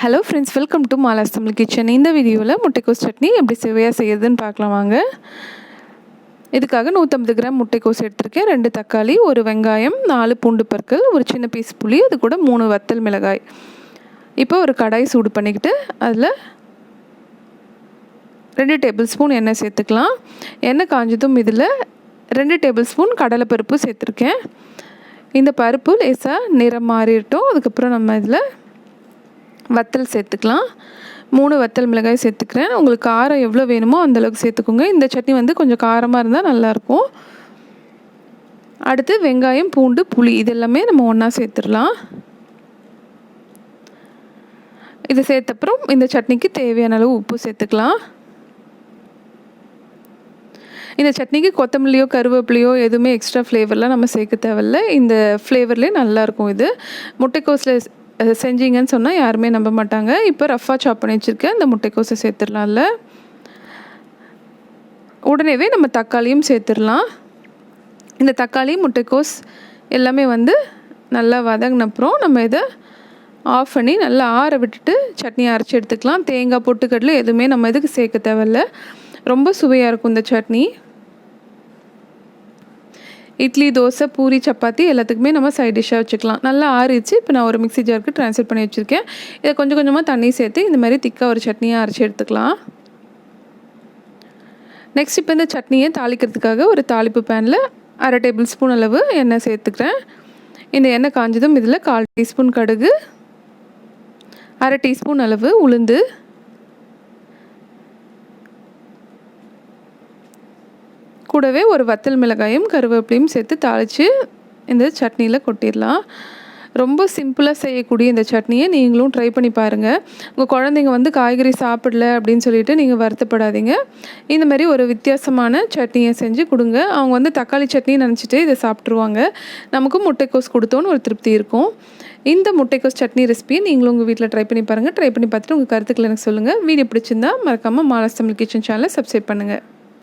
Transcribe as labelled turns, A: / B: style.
A: Hello friends, welcome to Mala's Tamil kitchen. இந்த வீடியோவில் முட்டைக்கோஸ் சட்னி எப்படி சுவையாக செய்யுதுன்னு பார்க்கலாம் வாங்க. இதுக்காக 150 கிராம் முட்டைக்கோஸ் எடுத்திருக்கேன், 2 தக்காளி, 1 வெங்காயம், 4 பூண்டு பற்கள், ஒரு சின்ன பீஸ் புளி, அது கூட 3 வத்தல் மிளகாய். இப்போ ஒரு கடாய் சூடு பண்ணிக்கிட்டு அதில் 2 டேபிள் ஸ்பூன் எண்ணெய் சேர்த்துக்கலாம். எண்ணெய் காஞ்சதும் இதில் 2 டேபிள் ஸ்பூன் கடலைப்பருப்பு சேர்த்துருக்கேன். இந்த பருப்பு லேசாக நிறம் மாறிட்டோம். அதுக்கப்புறம் நம்ம இதில் வத்தல் சேர்த்துக்கலாம். 3 வத்தல் மிளகாய் சேர்த்துக்கிறேன். உங்களுக்கு காரம் எவ்வளோ வேணுமோ அந்தளவுக்கு சேர்த்துக்கோங்க. இந்த சட்னி வந்து கொஞ்சம் காரமாக இருந்தால் நல்லாயிருக்கும். அடுத்து வெங்காயம், பூண்டு, புளி இது எல்லாமே நம்ம ஒன்றா சேர்த்துடலாம். இதை சேர்த்தப்புறம் இந்த சட்னிக்கு தேவையான அளவு உப்பு சேர்த்துக்கலாம். இந்த சட்னிக்கு கொத்தமல்லியோ கருவேப்பிலையோ எதுவுமே எக்ஸ்ட்ரா ஃப்ளேவர்லாம் நம்ம சேர்க்க தேவையில்லை. இந்த ஃப்ளேவர்லேயே நல்லாயிருக்கும். இது முட்டைக்கோஸில் செஞ்சிங்கன்னு சொன்னால் யாருமே நம்ப மாட்டாங்க. இப்போ ரஃபாக சாப் பண்ணி வச்சுருக்கேன் இந்த முட்டைக்கோஸை சேர்த்துடலாம்ல. உடனேவே நம்ம தக்காளியும் சேர்த்துடலாம். இந்த தக்காளி முட்டைக்கோஸ் எல்லாமே வந்து நல்லா வதங்கினப்புறம் நம்ம இதை ஆஃப் பண்ணி நல்லா ஆற விட்டுட்டு சட்னி அரைச்சி எடுத்துக்கலாம். தேங்காய், பொட்டுக்கடலை எதுவுமே நம்ம இதுக்கு சேர்க்க தேவையில்லை. ரொம்ப சுவையாக இருக்கும் இந்த சட்னி. இட்லி, தோசை, பூரி, சப்பாத்தி எல்லாத்துக்குமே நம்ம சைட் டிஷ்ஷாக வச்சுக்கலாம். நல்லா ஆறிச்சு. இப்போ நான் ஒரு மிக்ஸி ஜாருக்கு ட்ரான்ஸ்ஃபர் பண்ணி வச்சுருக்கேன். இதை கொஞ்சம் கொஞ்சமாக தண்ணி சேர்த்து இந்த மாதிரி திக்காக ஒரு சட்னியாக அரைச்சி எடுத்துக்கலாம். நெக்ஸ்ட் இப்போ இந்த சட்னியை தாளிக்கிறதுக்காக ஒரு தாளிப்பு பேனில் 1/2 டேபிள் ஸ்பூன் அளவு எண்ணெய் சேர்த்துக்கிறேன். இந்த எண்ணெய் காஞ்சதும் இதில் 1/4 டீஸ்பூன் கடுகு, 1/2 டீஸ்பூன் அளவு உளுந்து, கூடவே ஒரு வத்தல் மிளகாயும் கருவேப்பிலையும் சேர்த்து தாளித்து இந்த சட்னியில் கொட்டிடலாம். ரொம்ப சிம்பிளாக செய்யக்கூடிய இந்த சட்னியை நீங்களும் ட்ரை பண்ணி பாருங்கள். உங்கள் குழந்தைங்க வந்து காய்கறி சாப்பிடல அப்படின்னு சொல்லிட்டு நீங்கள் வருத்தப்படாதீங்க. இந்த மாதிரி ஒரு வித்தியாசமான சட்னியை செஞ்சு கொடுங்க. அவங்க வந்து தக்காளி சட்னி நினச்சிட்டு இதை சாப்பிட்ருவாங்க. நமக்கும் முட்டைக்கோஸ் கொடுத்தோன்னு ஒரு திருப்தி இருக்கும். இந்த முட்டைக்கோஸ் சட்னி ரெசிபியை நீங்களும் உங்கள் வீட்டில் ட்ரை பண்ணி பாருங்கள். ட்ரை பண்ணி பார்த்துட்டு உங்கள் கருத்துக்களை எனக்கு சொல்லுங்கள். வீடியோ பிடிச்சிருந்தா மறக்காமல் மாலாஸ் தமிழ் கிச்சன் சேனலை சப்ஸ்கிரைப் பண்ணுங்கள்.